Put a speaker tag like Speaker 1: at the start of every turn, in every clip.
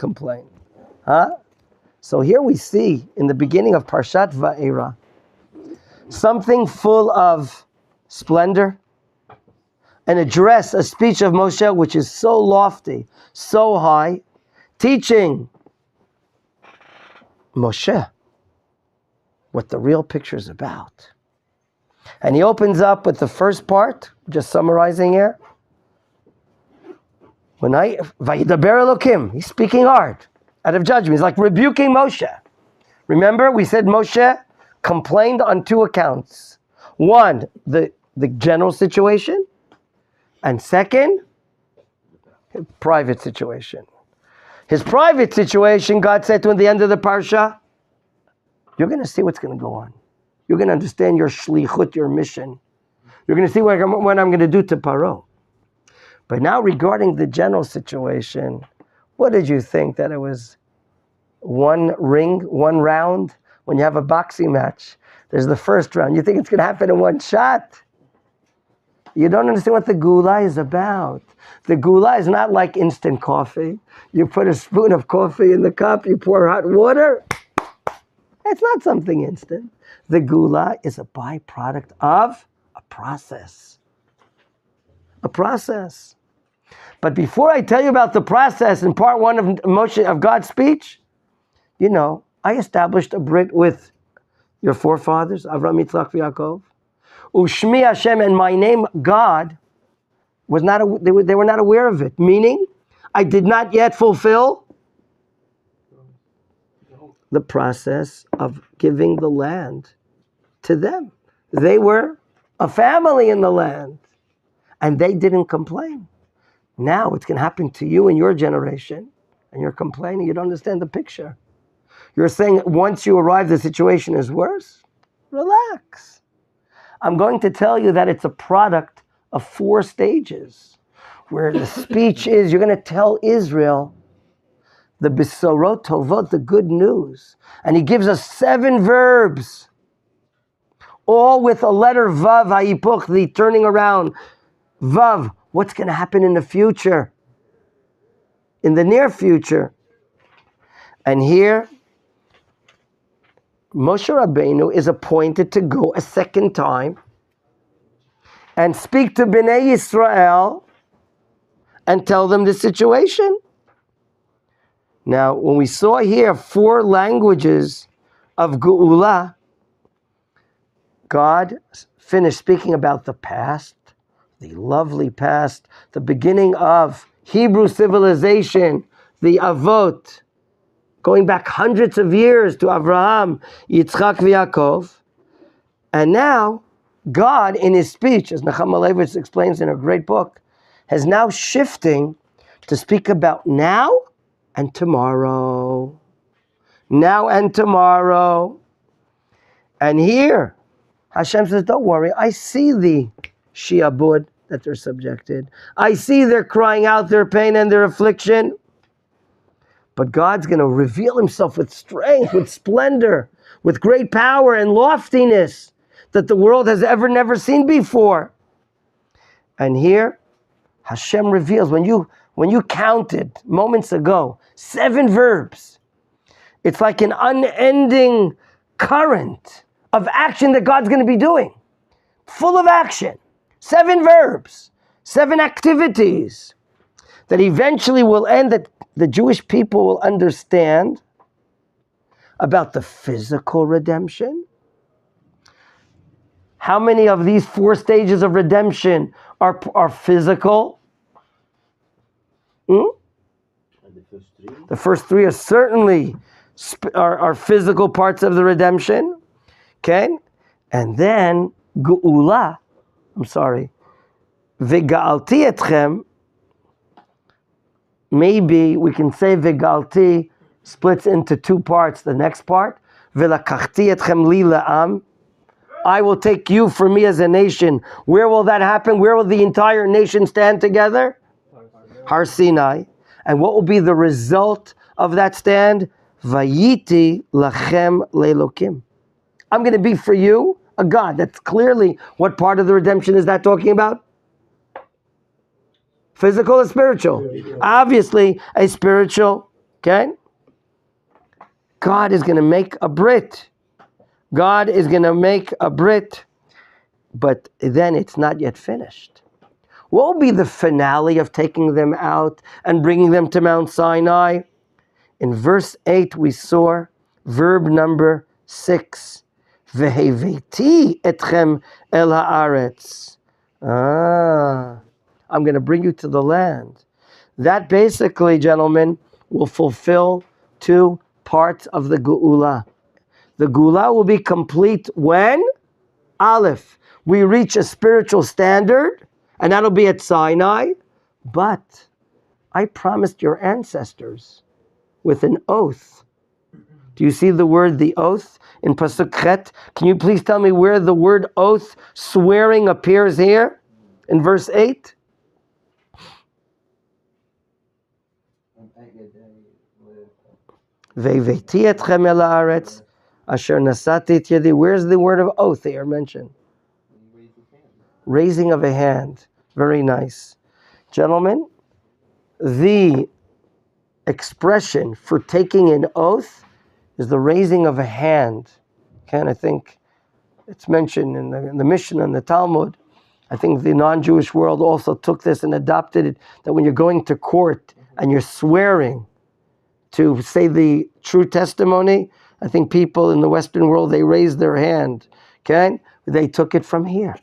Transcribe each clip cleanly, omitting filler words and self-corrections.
Speaker 1: complain. Huh? So here we see, in the beginning of Parashat Vaera, something full of splendor, an address, a speech of Moshe, which is so lofty, so high, teaching Moshe what the real picture is about. And he opens up with the first part, just summarizing here. Vayidaber Elokim, he's speaking hard, out of judgment. He's like rebuking Moshe. Remember, we said Moshe complained on two accounts. One, the general situation, and second, his private situation. His private situation, God said to him at the end of the parsha, you're going to see what's going to go on. You're going to understand your shlichut, your mission. You're going to see what I'm going to do to Paro. But now regarding the general situation, what did you think? That it was one ring, one round? When you have a boxing match, there's the first round. You think it's going to happen in one shot? You don't understand what the gula is about. The gula is not like instant coffee. You put a spoon of coffee in the cup, you pour hot water. It's not something instant. The gula is a byproduct of a process. A process. But before I tell you about the process in part one of Moshe, of God's speech, you know, I established a brit with your forefathers, Avraham, Yitzchak, Yaakov. Ushmi HaShem, and my name, God, was not. They were not aware of it. Meaning, I did not yet fulfill the process of giving the land to them. They were a family in the land, and they didn't complain. Now it's going to happen to you in your generation, and you're complaining. You don't understand the picture. You're saying once you arrive, the situation is worse. Relax. I'm going to tell you that it's a product of 4 stages, where the speech is, you're going to tell Israel the Bisorot Tovot, the good news. And he gives us 7 verbs, all with a letter Vav, Hayipuch, the turning around. Vav, what's going to happen in the future, in the near future. And here, Moshe Rabbeinu is appointed to go a second time and speak to Bnei Yisrael and tell them the situation. Now, when we saw here 4 languages of Geula, God finished speaking about the past, the lovely past, the beginning of Hebrew civilization, the Avot, going back hundreds of years to Avraham, Yitzchak, Yaakov. And now, God, in his speech, as Menachem Malevich explains in a great book, has now shifting to speak about now and tomorrow. Now and tomorrow. And here, HaShem says, don't worry, I see the shi'abud that they're subjected. I see they're crying out their pain and their affliction. But God's going to reveal himself with strength, with splendor, with great power and loftiness that the world has never seen before. And here, HaShem reveals, when you counted moments ago, 7 verbs, it's like an unending current of action that God's going to be doing. Full of action. 7 verbs, 7 activities that eventually will end, that the Jewish people will understand about the physical redemption. How many of these 4 stages of redemption are physical? The first 3 are certainly are physical parts of the redemption. Okay? And then Geula, V'ga'alti etchem, maybe we can say V'ga'alti splits into 2 parts. The next part, V'lakachti etchem li la'am, I will take you for me as a nation. Where will that happen? Where will the entire nation stand together? Har Sinai. And what will be the result of that stand? Vayiti lachem le'elokim. I'm going to be for you a God. That's clearly what part of the redemption is that talking about? Physical or spiritual? Obviously, a spiritual Okay? God is going to make a Brit. God is going to make a Brit. But then it's not yet finished. What will be the finale of taking them out and bringing them to Mount Sinai? In verse 8 we saw verb number 6. Veheveti etchem el haaretz. I'm going to bring you to the land. That basically, gentlemen, will fulfill two parts of the Geula. The Geula will be complete when? Aleph. We reach a spiritual standard, and that'll be at Sinai. But I promised your ancestors with an oath. Do you see the word, the oath, in Pasuk Chet? Can you please tell me where the word oath, swearing, appears here? In verse 8? Ve'veti etchem el haaretz asher nasati et yedi. Where's the word of oath here mentioned? Raising of a hand. Very nice. Gentlemen, the expression for taking an oath is the raising of a hand. Okay, and I think it's mentioned in the Mishnah and the Talmud. I think the non-Jewish world also took this and adopted it, that when you're going to court and you're swearing to say the true testimony, I think people in the Western world, they raised their hand. Okay? They took it from here.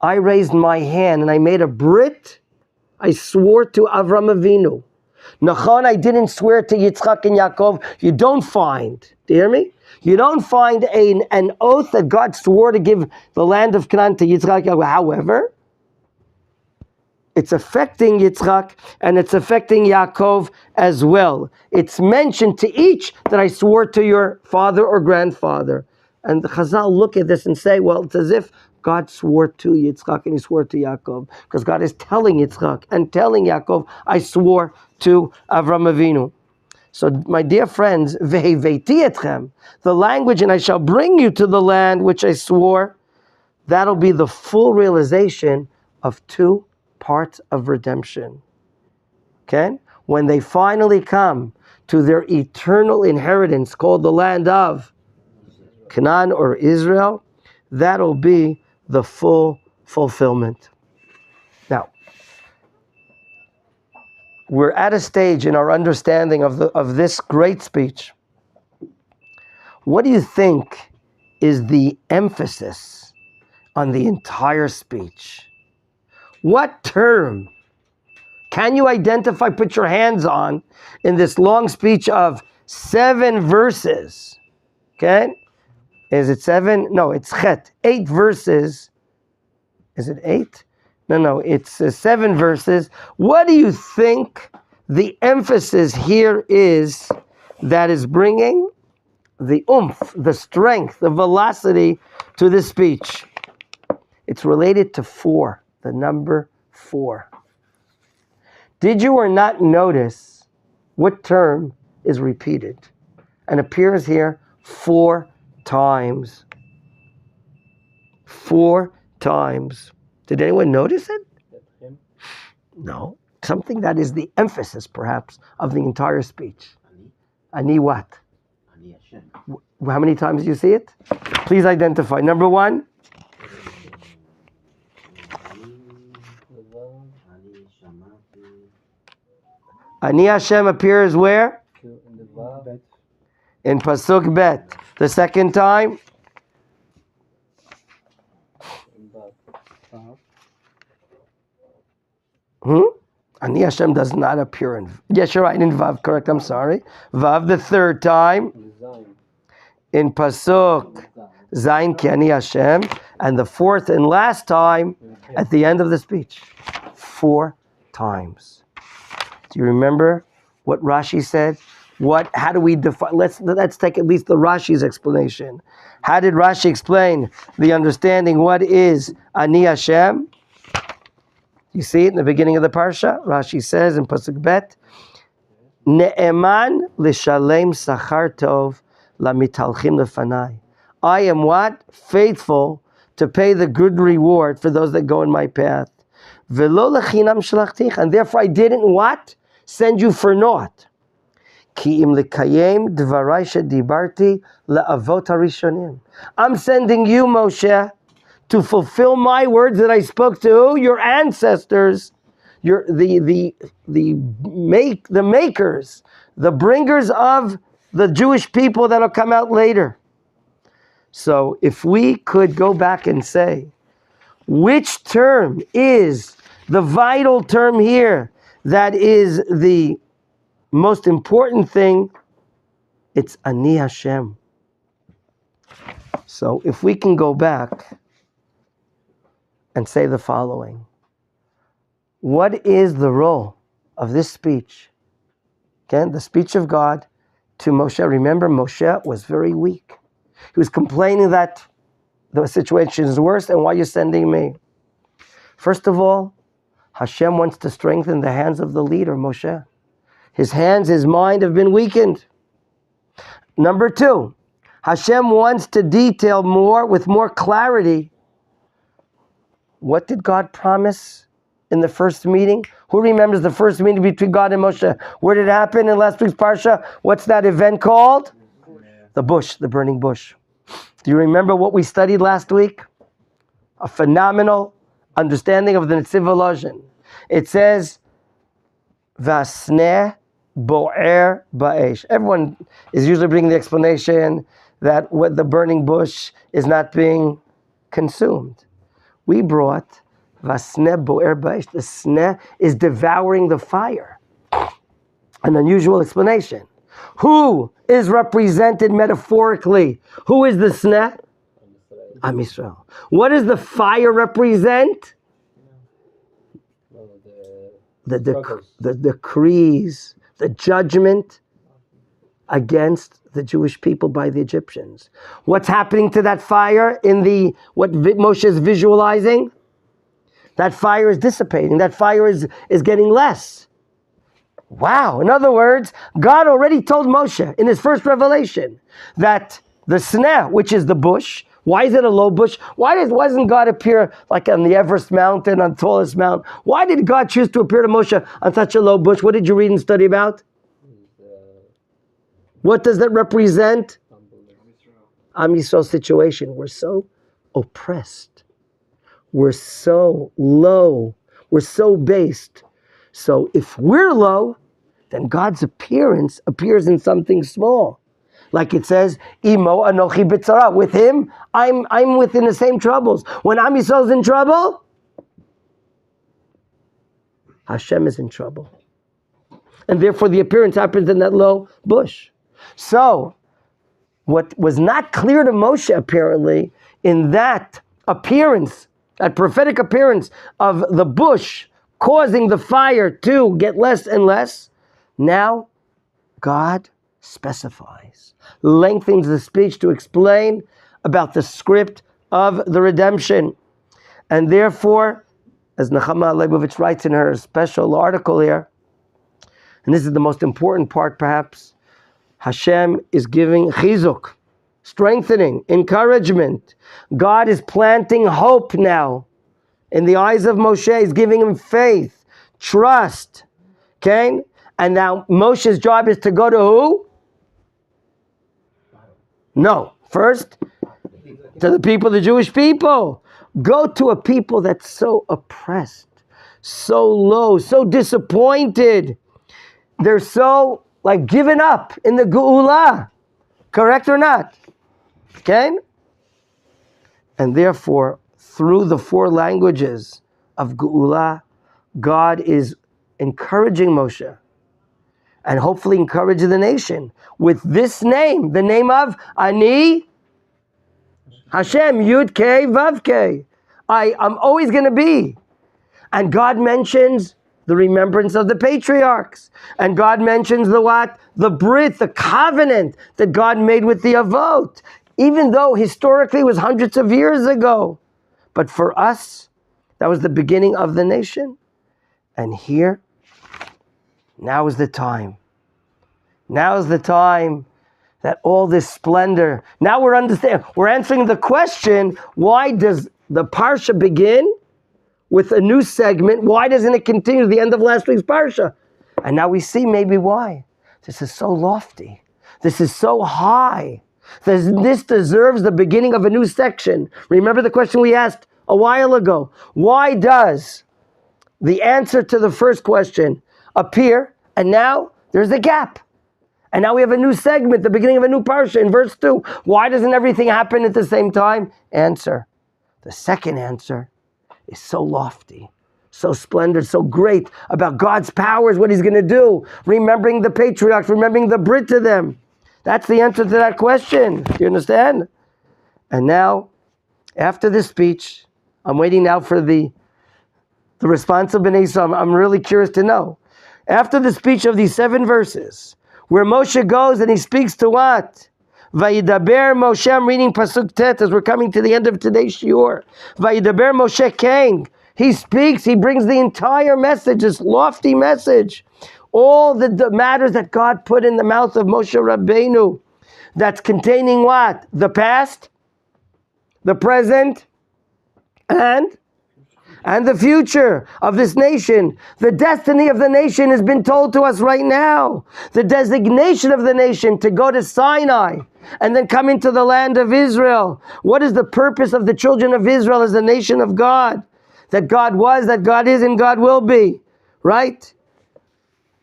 Speaker 1: I raised my hand and I made a brit. I swore to Avram Avinu. Nachon, I didn't swear to Yitzchak and Yaakov. You don't find, do you hear me? You don't find an oath that God swore to give the land of Canaan to Yitzchak and Yaakov. However, it's affecting Yitzchak and it's affecting Yaakov as well. It's mentioned to each that I swore to your father or grandfather. And the Chazal look at this and say, well, it's as if God swore to Yitzchak and he swore to Yaakov. Because God is telling Yitzchak and telling Yaakov, I swore to Avram Avinu. So my dear friends, Veheveti etchem, the language, and I shall bring you to the land which I swore, that'll be the full realization of two parts of redemption. Okay? When they finally come to their eternal inheritance called the land of Canaan or Israel, that'll be the full fulfillment. Now, we're at a stage in our understanding of this great speech. What do you think is the emphasis on the entire speech? What term can you identify, put your hands on, in this long speech of 7 verses? Okay? Is it 7? No, it's Chet. 8 verses. Is it 8? No, it's 7 verses. What do you think the emphasis here is that is bringing the oomph, the strength, the velocity to this speech? It's related to 4, the number 4. Did you or not notice what term is repeated and appears here 4 times? 4 times. Did anyone notice it? No. Something that is the emphasis, perhaps, of the entire speech. Ani what? Ani HaShem. How many times do you see it? Please identify. Number 1. Ani HaShem appears where? In Pasuk Bet. The second time? Ani HaShem does not appear in... Yes, you're right, in Vav, correct, I'm sorry. Vav the third time. In Pasuk Zayin Ki Ani HaShem. And the fourth and last time at the end of the speech. 4 times. Do you remember what Rashi said? How do we define? Let's take at least the Rashi's explanation. How did Rashi explain the understanding what is Ani HaShem? You see it in the beginning of the parsha. Rashi says in Pasuk Bet, Ne'eman l'shalem sachar tov lamitalchim lefanai. I am what? Faithful to pay the good reward for those that go in my path. Velo lechinam shalachticha. And therefore I didn't what? Send you for naught. Ki im likayem dvarai shedibarti le'avot harishonim. I'm sending you, Moshe, to fulfill my words that I spoke to your ancestors, the makers, the bringers of the Jewish people that'll come out later. So if we could go back and say, which term is the vital term here that is the most important thing, it's Ani Hashem. So if we can go back and say the following, what is the role of this speech? Okay, the speech of God to Moshe. Remember, Moshe was very weak. He was complaining that the situation is worse, and why are you sending me? First of all, Hashem wants to strengthen the hands of the leader, Moshe. His hands, his mind have been weakened. Number two, Hashem wants to detail more, with more clarity. What did God promise in the first meeting? Who remembers the first meeting between God and Moshe? Where did it happen in last week's Parsha? What's that event called? The bush, the burning bush. Do you remember what we studied last week? A phenomenal understanding of the Netziv Volozhin. It says, Vasneh bo'er ba'esh. Everyone is usually bringing the explanation that what the burning bush is not being consumed. We brought Vasneh bo'er ba'esh. The sneh is devouring the fire. An unusual explanation. Who is represented metaphorically? Who is the sneh? Am Yisrael. What does the fire represent? The decrees, the judgment against the Jewish people by the Egyptians. What's happening to that fire in what Moshe is visualizing? That fire is dissipating. That fire is getting less. Wow. In other words, God already told Moshe in his first revelation that the sneh, which is the bush, why is it a low bush? Why doesn't God appear like on the Everest mountain, on the tallest mountain? Why did God choose to appear to Moshe on such a low bush? What did you read and study about? What does that represent? Am Yisrael's situation. We're so oppressed. We're so low. We're so based. So if we're low, then God's appearance appears in something small. Like it says, Imo anochi b'tzara. With him, I'm within the same troubles. When Am Yisrael's in trouble, Hashem is in trouble. And therefore the appearance happens in that low bush. So, what was not clear to Moshe apparently, in that appearance, that prophetic appearance of the bush causing the fire to get less and less, now God specifies, lengthens the speech to explain about the script of the redemption. And therefore, as Nechama Leibovitz writes in her special article here, and this is the most important part perhaps, Hashem is giving chizuk, strengthening, encouragement. God is planting hope now in the eyes of Moshe. He's giving him faith, trust. Okay? And now Moshe's job is to go to who? No. First, to the people, the Jewish people. Go to a people that's so oppressed, so low, so disappointed. They're so given up in the Geula. Correct or not? Okay? And therefore, through the four languages of Geula, God is encouraging Moshe and hopefully encouraging the nation with this name, the name of Ani Hashem, Yud Kei Vav Kei. I'm always going to be. And God mentions the remembrance of the patriarchs. And God mentions the what? The brit, the covenant that God made with the Avot. Even though historically it was hundreds of years ago. But for us, that was the beginning of the nation. And here, now is the time. Now is the time that all this splendor, now we're answering the question, why does the Parsha begin with a new segment? Why doesn't it continue to the end of last week's Parsha? And now we see maybe why. This is so lofty. This is so high. This deserves the beginning of a new section. Remember the question we asked a while ago. Why does the answer to the first question appear, and now there's a gap? And now we have a new segment, the beginning of a new parsha in verse 2. Why doesn't everything happen at the same time? Answer. The second answer is so lofty, so splendid, so great about God's powers, what he's going to do. Remembering the patriarchs, remembering the Brit to them. That's the answer to that question. Do you understand? And now, after this speech, I'm waiting now for the response of Bnei Yisrael. I'm really curious to know. After the speech of these 7 verses, where Moshe goes and he speaks to what? Vayidaber Moshe, I'm reading Pasuk Tet as we're coming to the end of today's shiur. Vayidaber Moshe Kang. He speaks, he brings the entire message, this lofty message. All the matters that God put in the mouth of Moshe Rabbeinu. That's containing what? The past, the present, and the future of this nation. The destiny of the nation has been told to us right now. The designation of the nation to go to Sinai and then come into the land of Israel. What is the purpose of the children of Israel as the nation of God? That God was, that God is, and God will be. Right?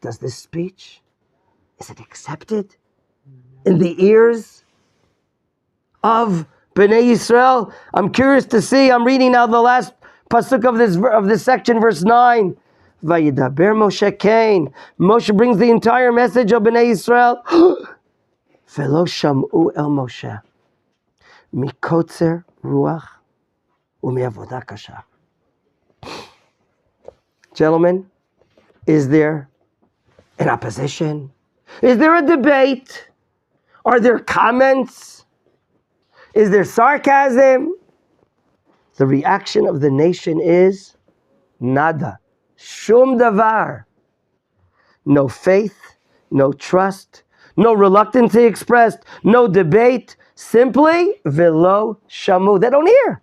Speaker 1: Does this speech, is it accepted in the ears of Bnei Yisrael? I'm curious to see. I'm reading now the last pasuk of this section, verse 9. Vayidaber Moshe Kain. Moshe brings the entire message of Bnei Yisrael. Velo shamu el Moshe mikotzer ruach u'me'avodah kasha. Gentlemen, is there an opposition? Is there a debate? Are there comments? Is there sarcasm? The reaction of the nation is nada. Shum davar. No faith, no trust, no reluctance expressed, no debate. Simply, velo shamu. They don't hear.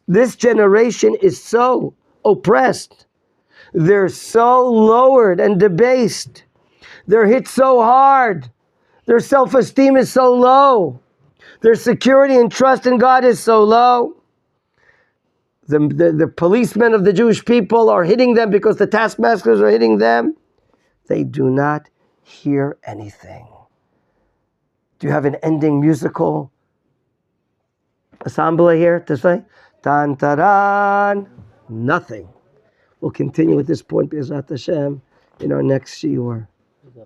Speaker 1: This generation is so oppressed. They're so lowered and debased. They're hit so hard. Their self-esteem is so low. Their security and trust in God is so low. The policemen of the Jewish people are hitting them because the taskmasters are hitting them. They do not hear anything. Do you have an ending musical ensemble here to say? Tan taran. Nothing. We'll continue with this point, B'ezrat Hashem, in our next shiur.